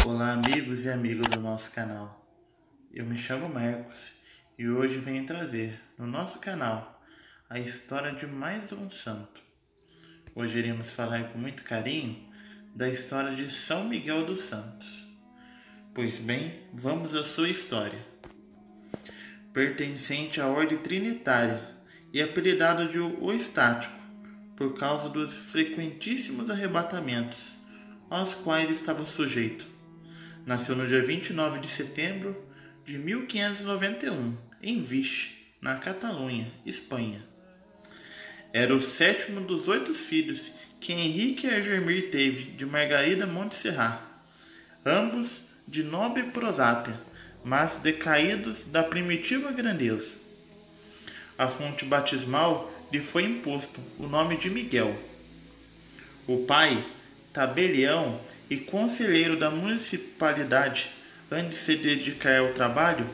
Olá, amigos e amigas do nosso canal. Eu me chamo Marcos e hoje venho trazer no nosso canal a história de mais um santo. Hoje iremos falar com muito carinho da história de São Miguel dos Santos. Pois bem, vamos à sua história. Pertencente à Ordem Trinitária e apelidado de O Estático, por causa dos frequentíssimos arrebatamentos aos quais estava sujeito. Nasceu no dia 29 de setembro de 1591, em Vichy, na Catalunha, Espanha. Era o sétimo dos 8 filhos que Henrique Argemir teve de Margarida Montserrat, ambos de nobre prosápia, mas decaídos da primitiva grandeza. A fonte batismal lhe foi imposto o nome de Miguel. O pai, tabelião e conselheiro da municipalidade, antes de se dedicar ao trabalho,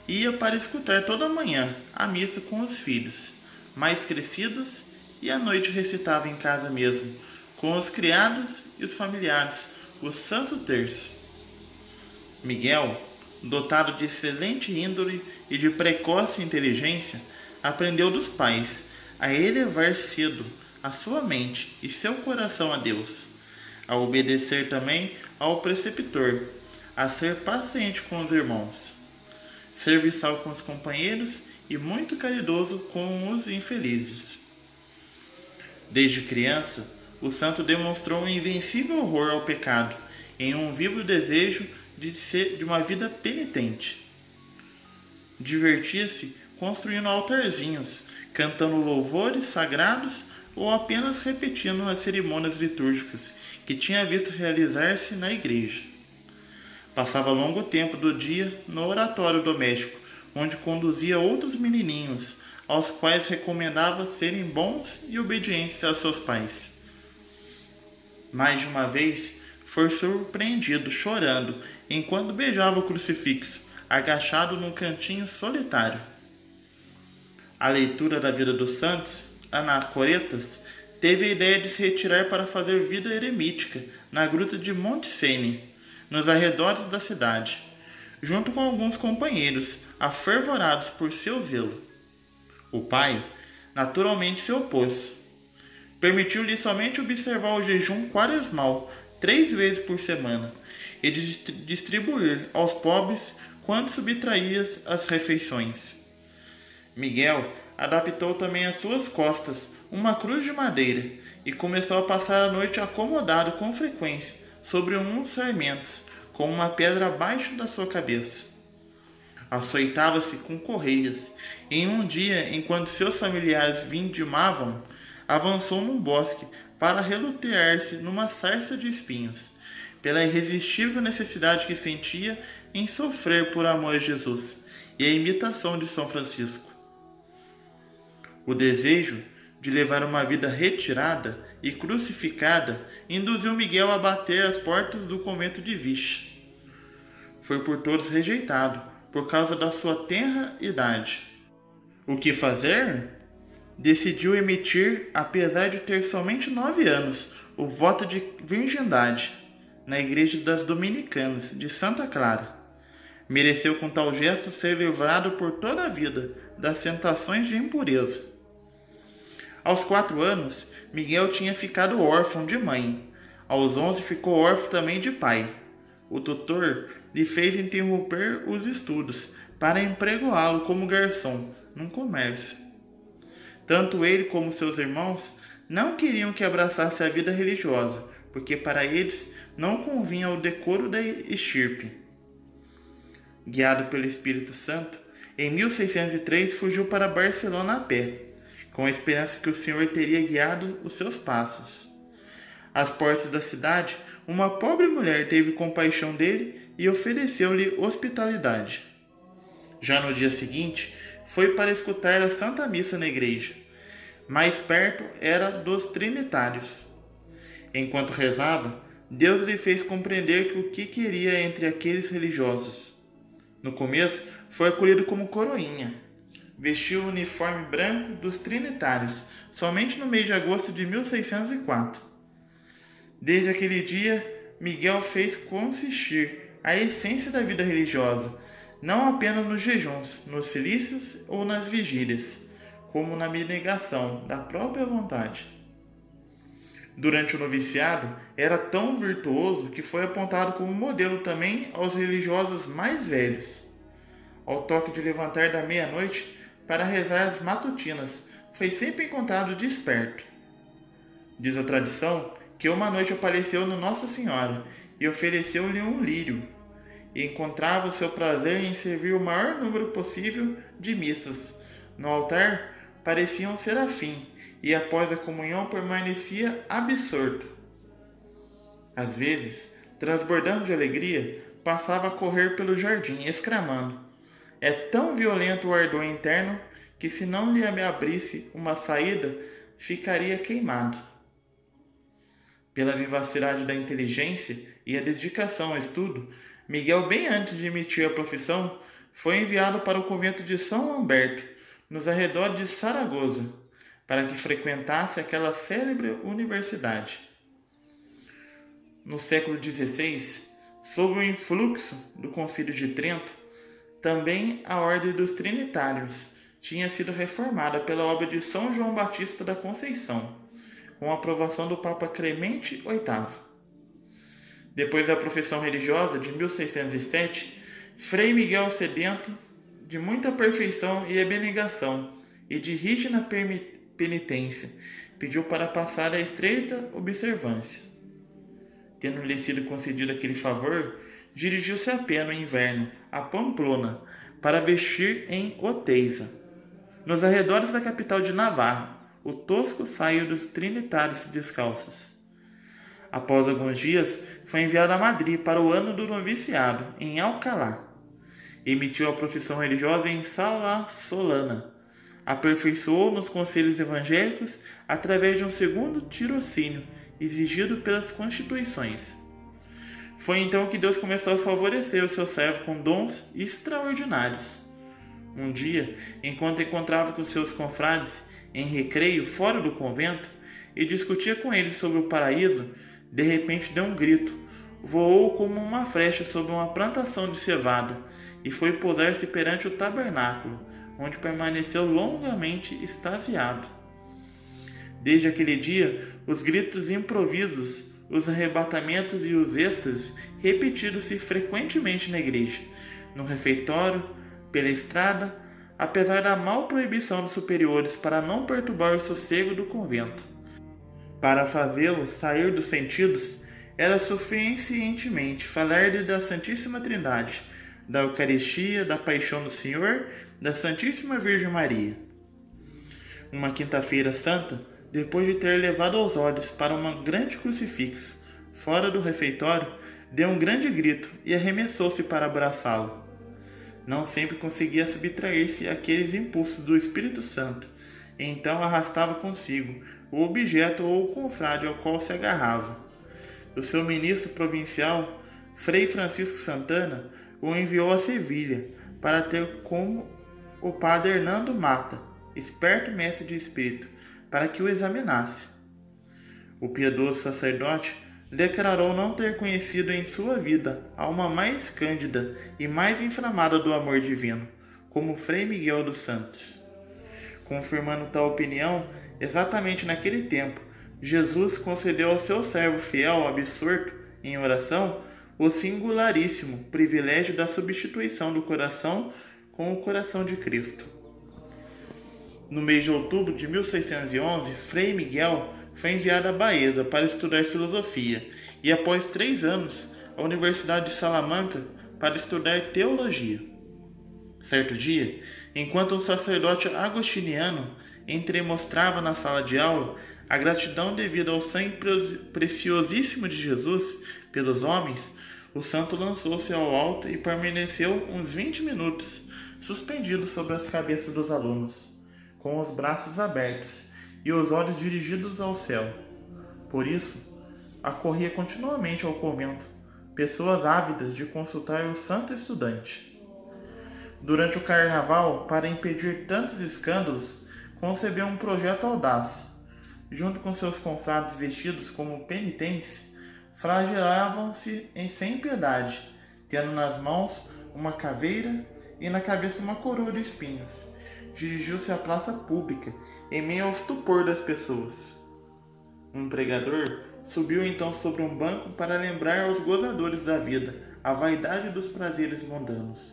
ia para escutar toda manhã a missa com os filhos mais crescidos e à noite recitava em casa mesmo, com os criados e os familiares, o Santo Terço. Miguel, dotado de excelente índole e de precoce inteligência, aprendeu dos pais a elevar cedo a sua mente e seu coração a Deus, a obedecer também ao preceptor, a ser paciente com os irmãos, serviçal com os companheiros e muito caridoso com os infelizes. Desde criança, o santo demonstrou um invencível horror ao pecado, em um vivo desejo de uma vida penitente. Divertia-se construindo altarzinhos, cantando louvores sagrados ou apenas repetindo as cerimônias litúrgicas que tinha visto realizar-se na igreja. Passava longo tempo do dia no oratório doméstico, onde conduzia outros menininhos, aos quais recomendava serem bons e obedientes a seus pais. Mais de uma vez, foi surpreendido chorando enquanto beijava o crucifixo, agachado num cantinho solitário. A leitura da vida dos santos, anacoretas, teve a ideia de se retirar para fazer vida eremítica na gruta de Monte Sene, nos arredores da cidade, junto com alguns companheiros afervorados por seu zelo. O pai, naturalmente, se opôs. Permitiu-lhe somente observar o jejum quaresmal 3 vezes por semana e distribuir aos pobres quando subtraía as refeições. Miguel adaptou também às suas costas uma cruz de madeira e começou a passar a noite acomodado com frequência sobre uns sarmentos, com uma pedra abaixo da sua cabeça. Açoitava-se com correias, e em um dia, enquanto seus familiares vindimavam, avançou num bosque para relutear-se numa sarça de espinhos, pela irresistível necessidade que sentia em sofrer por amor a Jesus e a imitação de São Francisco. O desejo de levar uma vida retirada e crucificada induziu Miguel a bater as portas do convento de Vichy. Foi por todos rejeitado, por causa da sua tenra idade. O que fazer? Decidiu emitir, apesar de ter somente 9 anos, o voto de virgindade na igreja das Dominicanas de Santa Clara. Mereceu com tal gesto ser livrado por toda a vida das tentações de impureza. Aos 4 anos, Miguel tinha ficado órfão de mãe. Aos 11 ficou órfão também de pai. O tutor lhe fez interromper os estudos para empregoá-lo como garçom num comércio. Tanto ele como seus irmãos não queriam que abraçasse a vida religiosa, porque para eles não convinha o decoro da estirpe. Guiado pelo Espírito Santo, em 1603 fugiu para Barcelona a pé, com a esperança que o Senhor teria guiado os seus passos. Às portas da cidade, uma pobre mulher teve compaixão dele e ofereceu-lhe hospitalidade. Já no dia seguinte, foi para escutar a Santa Missa na igreja. Mais perto era dos trinitários. Enquanto rezava, Deus lhe fez compreender que o que queria entre aqueles religiosos. No começo, foi acolhido como coroinha. Vestiu o uniforme branco dos trinitários, somente no mês de agosto de 1604. Desde aquele dia, Miguel fez consistir a essência da vida religiosa, não apenas nos jejuns, nos cilícios ou nas vigílias, como na abnegação da própria vontade. Durante o noviciado, era tão virtuoso que foi apontado como modelo também aos religiosos mais velhos. Ao toque de levantar da meia-noite para rezar as matutinas, foi sempre encontrado desperto. Diz a tradição que uma noite apareceu no Nossa Senhora e ofereceu-lhe um lírio, e encontrava o seu prazer em servir o maior número possível de missas. No altar parecia um serafim, e após a comunhão permanecia absorto. Às vezes, transbordando de alegria, passava a correr pelo jardim, exclamando: "É tão violento o ardor interno que se não lhe abrisse uma saída, ficaria queimado." Pela vivacidade da inteligência e a dedicação ao estudo, Miguel, bem antes de emitir a profissão, foi enviado para o convento de São Lamberto, nos arredores de Saragoza, para que frequentasse aquela célebre universidade. No século XVI, sob o influxo do Concílio de Trento, também a Ordem dos Trinitários tinha sido reformada pela obra de São João Batista da Conceição, com a aprovação do Papa Clemente VIII. Depois da profissão religiosa de 1607, Frei Miguel, sedento de muita perfeição e abnegação e de rígida penitência, pediu para passar a estreita observância. Tendo-lhe sido concedido aquele favor, dirigiu-se a pé no inverno a Pamplona para vestir em Oteiza. Nos arredores da capital de Navarra, o tosco saiu dos trinitários descalços. Após alguns dias, foi enviado a Madrid para o ano do noviciado, em Alcalá. Emitiu a profissão religiosa em Sala Solana. Aperfeiçoou nos conselhos evangélicos através de um segundo tirocínio exigido pelas constituições. Foi então que Deus começou a favorecer o seu servo com dons extraordinários. Um dia, enquanto encontrava com seus confrades em recreio fora do convento e discutia com eles sobre o paraíso, de repente deu um grito, voou como uma flecha sobre uma plantação de cevada e foi posar-se perante o tabernáculo, onde permaneceu longamente extasiado. Desde aquele dia, os gritos improvisos, os arrebatamentos e os êxtases repetidos-se frequentemente na igreja, no refeitório, pela estrada, apesar da mal proibição dos superiores para não perturbar o sossego do convento. Para fazê-lo sair dos sentidos, era suficientemente falar-lhe da Santíssima Trindade, da Eucaristia, da Paixão do Senhor, da Santíssima Virgem Maria. Uma quinta-feira santa, depois de ter levado aos olhos para um grande crucifixo, fora do refeitório, deu um grande grito e arremessou-se para abraçá-lo. Não sempre conseguia subtrair-se àqueles impulsos do Espírito Santo, e então arrastava consigo o objeto ou o confrade ao qual se agarrava. O seu ministro provincial, Frei Francisco Santana, o enviou a Sevilha para ter como o padre Hernando Mata, esperto mestre de espírito, para que o examinasse. O piedoso sacerdote declarou não ter conhecido em sua vida alma mais cândida e mais inflamada do amor divino, como Frei Miguel dos Santos. Confirmando tal opinião, exatamente naquele tempo, Jesus concedeu ao seu servo fiel absorto em oração o singularíssimo privilégio da substituição do coração com o coração de Cristo. No mês de outubro de 1611, Frei Miguel foi enviado a Baeza para estudar filosofia e, após 3 anos, à Universidade de Salamanca para estudar teologia. Certo dia, enquanto um sacerdote agostiniano entremostrava na sala de aula a gratidão devida ao sangue preciosíssimo de Jesus pelos homens, o santo lançou-se ao alto e permaneceu uns 20 minutos suspendido sobre as cabeças dos alunos, com os braços abertos e os olhos dirigidos ao céu. Por isso, acorria continuamente ao convento pessoas ávidas de consultar o santo estudante. Durante o carnaval, para impedir tantos escândalos, concebeu um projeto audaz. Junto com seus confrades vestidos como penitentes, flagelavam-se sem piedade, tendo nas mãos uma caveira e na cabeça uma coroa de espinhos. Dirigiu-se à praça pública, em meio ao estupor das pessoas. Um pregador subiu então sobre um banco para lembrar aos gozadores da vida a vaidade dos prazeres mundanos.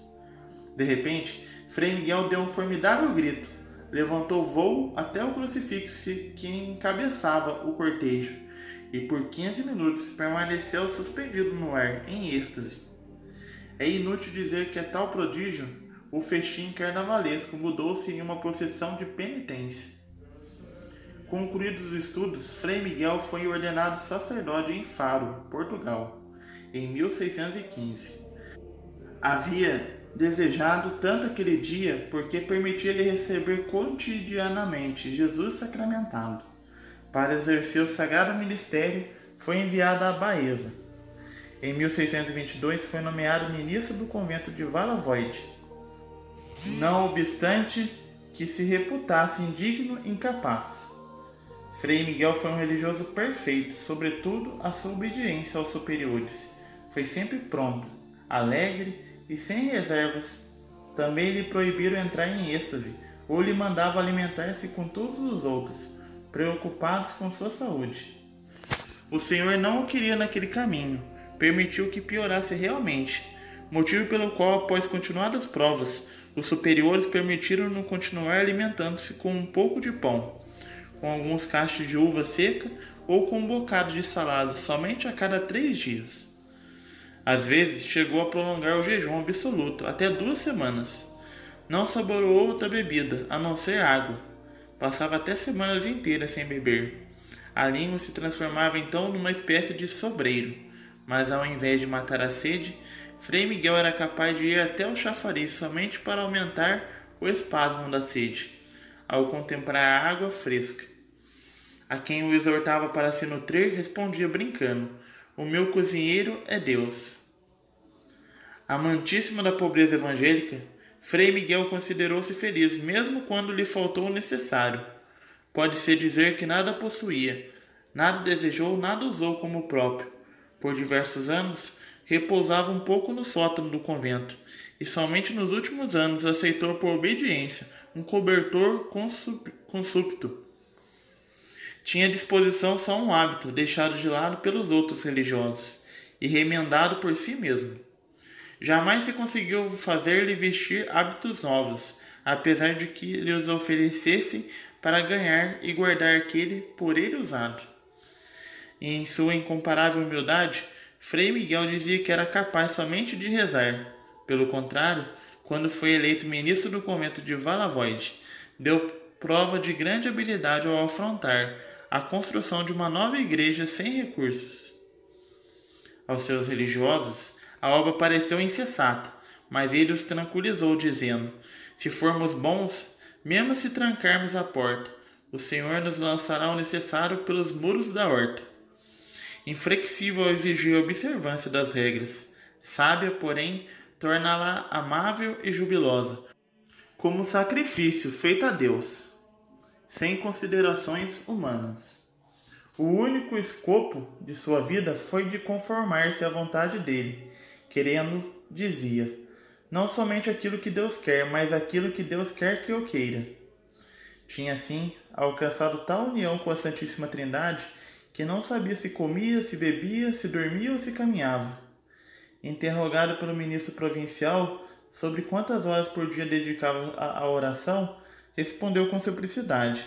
De repente, Frei Miguel deu um formidável grito, levantou voo até o crucifixo que encabeçava o cortejo e por 15 minutos permaneceu suspendido no ar, em êxtase. É inútil dizer que a tal prodígio, o festim carnavalesco mudou-se em uma procissão de penitência. Concluídos os estudos, Frei Miguel foi ordenado sacerdote em Faro, Portugal, em 1615. Havia desejado tanto aquele dia porque permitia-lhe receber cotidianamente Jesus sacramentado. Para exercer o sagrado ministério, foi enviado à Baeza. Em 1622 foi nomeado ministro do convento de Valavoide, não obstante que se reputasse indigno e incapaz. Frei Miguel foi um religioso perfeito, sobretudo a sua obediência aos superiores. Foi sempre pronto, alegre e sem reservas. Também lhe proibiram entrar em êxtase, ou lhe mandavam alimentar-se com todos os outros, preocupados com sua saúde. O Senhor não o queria naquele caminho, permitiu que piorasse realmente, motivo pelo qual, após continuadas provas, os superiores permitiram-no continuar alimentando-se com um pouco de pão, com alguns cachos de uva seca ou com um bocado de salada somente a cada 3 dias. Às vezes chegou a prolongar o jejum absoluto até 2 semanas. Não saboreou outra bebida, a não ser água. Passava até semanas inteiras sem beber. A língua se transformava então numa espécie de sobreiro, mas ao invés de matar a sede, Frei Miguel era capaz de ir até o chafariz somente para aumentar o espasmo da sede, ao contemplar a água fresca. A quem o exortava para se nutrir, respondia brincando: "O meu cozinheiro é Deus." Amantíssimo da pobreza evangélica, Frei Miguel considerou-se feliz, mesmo quando lhe faltou o necessário. Pode-se dizer que nada possuía, nada desejou, nada usou como próprio. Por diversos anos, repousava um pouco no sótão do convento, e somente nos últimos anos aceitou por obediência um cobertor consúpito. Tinha à disposição só um hábito, deixado de lado pelos outros religiosos, e remendado por si mesmo. Jamais se conseguiu fazer-lhe vestir hábitos novos, apesar de que lhe os oferecessem para ganhar e guardar aquele por ele usado. E em sua incomparável humildade, Frei Miguel dizia que era capaz somente de rezar. Pelo contrário, quando foi eleito ministro do convento de Valavoide, deu prova de grande habilidade ao afrontar a construção de uma nova igreja sem recursos. Aos seus religiosos, a obra pareceu insensata, mas ele os tranquilizou, dizendo: "Se formos bons, mesmo se trancarmos a porta, o Senhor nos lançará o necessário pelos muros da horta." Inflexível ao exigir a observância das regras, sábia, porém, torná-la amável e jubilosa, como sacrifício feito a Deus, sem considerações humanas. O único escopo de sua vida foi de conformar-se à vontade dele, querendo, dizia, não somente aquilo que Deus quer, mas aquilo que Deus quer que eu queira. Tinha, assim, alcançado tal união com a Santíssima Trindade que não sabia se comia, se bebia, se dormia ou se caminhava. Interrogado pelo ministro provincial sobre quantas horas por dia dedicava à oração, respondeu com simplicidade: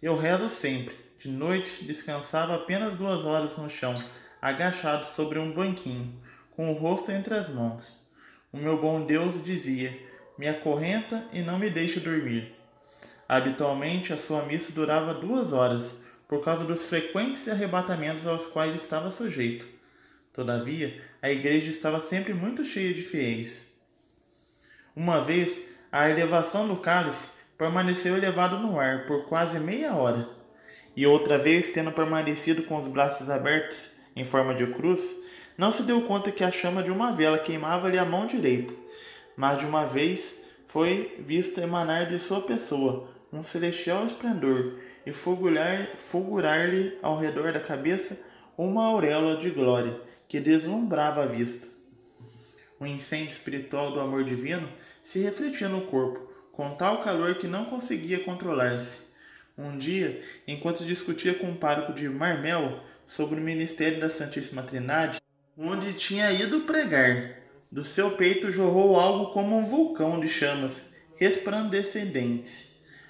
"Eu rezo sempre. De noite, descansava apenas 2 horas no chão, agachado sobre um banquinho, com o rosto entre as mãos. O meu bom Deus dizia: me acorrenta e não me deixe dormir." Habitualmente, a sua missa durava 2 horas, por causa dos frequentes arrebatamentos aos quais estava sujeito. Todavia, a igreja estava sempre muito cheia de fiéis. Uma vez, a elevação do cálice permaneceu elevado no ar por quase meia hora, e outra vez, tendo permanecido com os braços abertos em forma de cruz, não se deu conta que a chama de uma vela queimava-lhe a mão direita, mas de uma vez foi vista emanar de sua pessoa um celestial esplendor e fulgurar-lhe ao redor da cabeça uma auréola de glória que deslumbrava a vista. O incêndio espiritual do amor divino se refletia no corpo, com tal calor que não conseguia controlar-se. Um dia, enquanto discutia com o pároco de Marmel sobre o ministério da Santíssima Trindade, onde tinha ido pregar, do seu peito jorrou algo como um vulcão de chamas resplandecentes.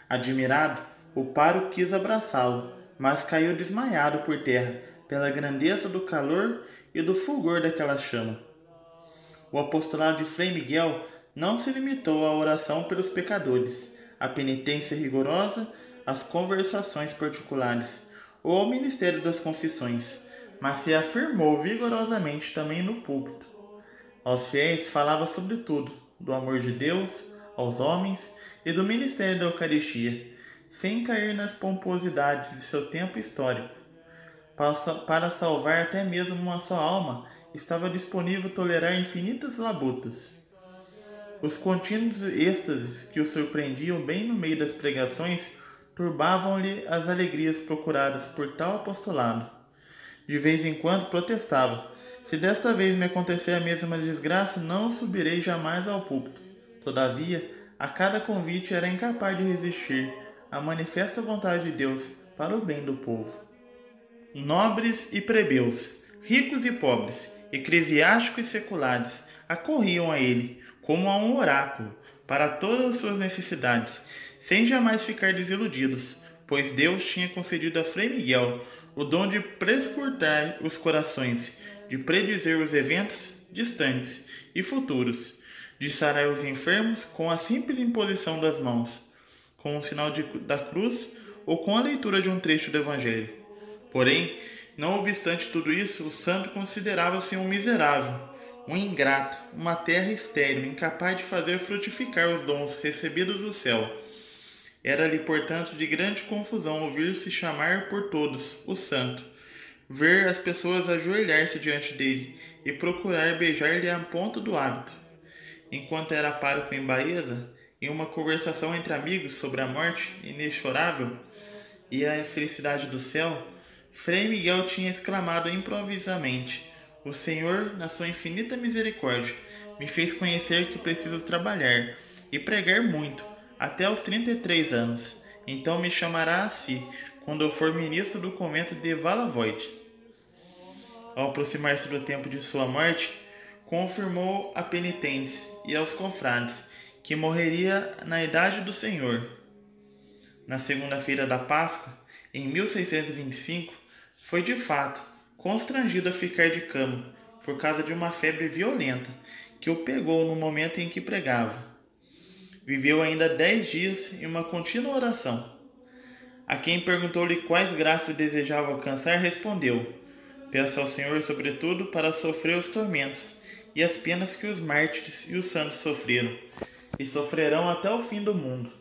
Admirado, o pároco quis abraçá-lo, mas caiu desmaiado por terra pela grandeza do calor e do fulgor daquela chama. O apostolado de Frei Miguel não se limitou à oração pelos pecadores, à penitência rigorosa, às conversações particulares ou ao ministério das confissões, mas se afirmou vigorosamente também no púlpito. Aos fiéis falava sobretudo do amor de Deus aos homens e do ministério da Eucaristia, sem cair nas pomposidades de seu tempo histórico. Para salvar até mesmo uma só alma, estava disponível tolerar infinitas labutas. Os contínuos êxtases que o surpreendiam bem no meio das pregações turbavam-lhe as alegrias procuradas por tal apostolado. De vez em quando protestava: se desta vez me acontecer a mesma desgraça, não subirei jamais ao púlpito. Todavia, a cada convite era incapaz de resistir à manifesta vontade de Deus para o bem do povo. Nobres e plebeus, ricos e pobres, eclesiásticos e seculares, acorriam a ele, como a um oráculo, para todas as suas necessidades, sem jamais ficar desiludidos, pois Deus tinha concedido a Frei Miguel o dom de prescrutar os corações, de predizer os eventos distantes e futuros, de sarar os enfermos com a simples imposição das mãos, com o sinal da cruz ou com a leitura de um trecho do Evangelho. Porém, não obstante tudo isso, o santo considerava-se um miserável, um ingrato, uma terra estéril, incapaz de fazer frutificar os dons recebidos do céu. Era-lhe, portanto, de grande confusão ouvir-se chamar por todos o santo, ver as pessoas ajoelhar-se diante dele e procurar beijar-lhe a ponta do hábito. Enquanto era pároco em Baeza, em uma conversação entre amigos sobre a morte inexorável e a felicidade do céu, Frei Miguel tinha exclamado improvisamente: o Senhor, na sua infinita misericórdia, me fez conhecer que preciso trabalhar e pregar muito, até aos 33 anos. Então me chamará a si, quando eu for ministro do convento de Valavoide. Ao aproximar-se do tempo de sua morte, confirmou a penitentes e aos confrades que morreria na idade do Senhor. Na segunda-feira da Páscoa, em 1625, foi de fato constrangido a ficar de cama por causa de uma febre violenta que o pegou no momento em que pregava. Viveu ainda 10 dias em uma contínua oração. A quem perguntou-lhe quais graças desejava alcançar, respondeu: peço ao Senhor, sobretudo, para sofrer os tormentos e as penas que os mártires e os santos sofreram, e sofrerão até o fim do mundo,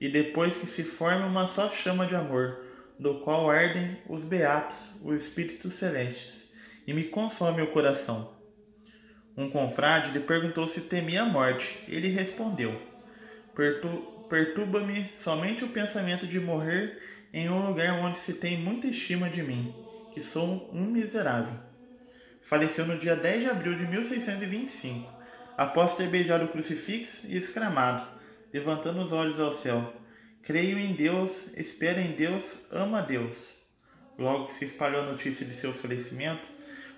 e depois que se forme uma só chama de amor, do qual ardem os beatos, os espíritos celestes, e me consome o coração. Um confrade lhe perguntou se temia a morte. Ele respondeu: perturba-me somente o pensamento de morrer em um lugar onde se tem muita estima de mim, que sou um miserável. Faleceu no dia 10 de abril de 1625, após ter beijado o crucifixo e exclamado, levantando os olhos ao céu: creio em Deus, espero em Deus, amo a Deus. Logo que se espalhou a notícia de seu falecimento,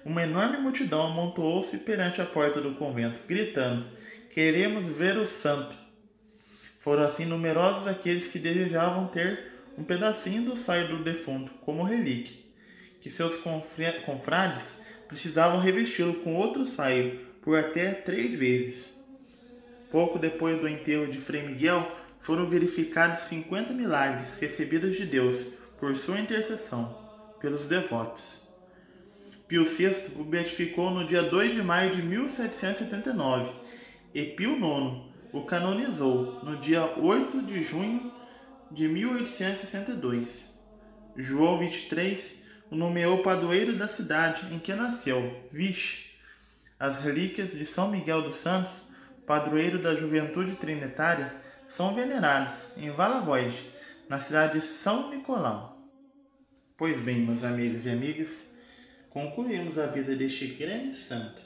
uma enorme multidão amontoou-se perante a porta do convento, gritando: queremos ver o santo. Foram assim numerosos aqueles que desejavam ter um pedacinho do saio do defunto como relíquia, que seus confrades precisavam revesti-lo com outro saio por até 3 vezes. Pouco depois do enterro de Frei Miguel, foram verificados 50 milagres recebidos de Deus por sua intercessão, pelos devotos. Pio VI o beatificou no dia 2 de maio de 1779 e Pio IX o canonizou no dia 8 de junho de 1862. João XXIII o nomeou padroeiro da cidade em que nasceu, Vichy. As relíquias de São Miguel dos Santos, padroeiro da juventude trinitária, são veneradas em Valavoide, na cidade de São Nicolau. Pois bem, meus amigos e amigas, concluímos a vida deste grande santo,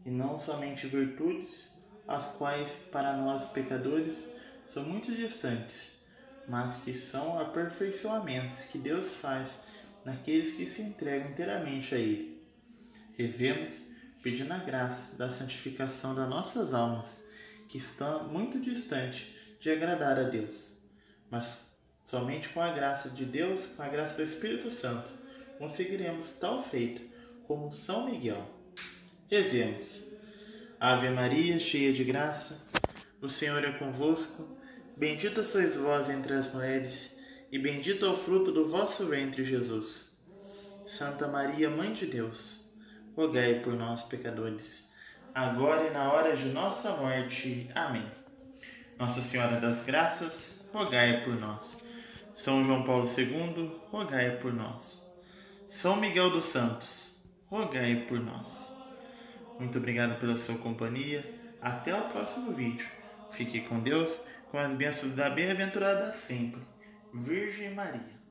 e não somente virtudes, as quais para nós pecadores são muito distantes, mas que são aperfeiçoamentos que Deus faz naqueles que se entregam inteiramente a Ele. Rezemos pedindo a graça da santificação das nossas almas, que estão muito distantes de agradar a Deus, mas somente com a graça de Deus, com a graça do Espírito Santo, conseguiremos tal feito como São Miguel. Rezemos. Ave Maria, cheia de graça, o Senhor é convosco. Bendita sois vós entre as mulheres, e bendito é o fruto do vosso ventre, Jesus. Santa Maria, Mãe de Deus, rogai por nós, pecadores, agora e na hora de nossa morte. Amém. Nossa Senhora das Graças, rogai por nós. São João Paulo II, rogai por nós. São Miguel dos Santos, rogai por nós. Muito obrigado pela sua companhia. Até o próximo vídeo. Fique com Deus, com as bênçãos da bem-aventurada sempre, Virgem Maria.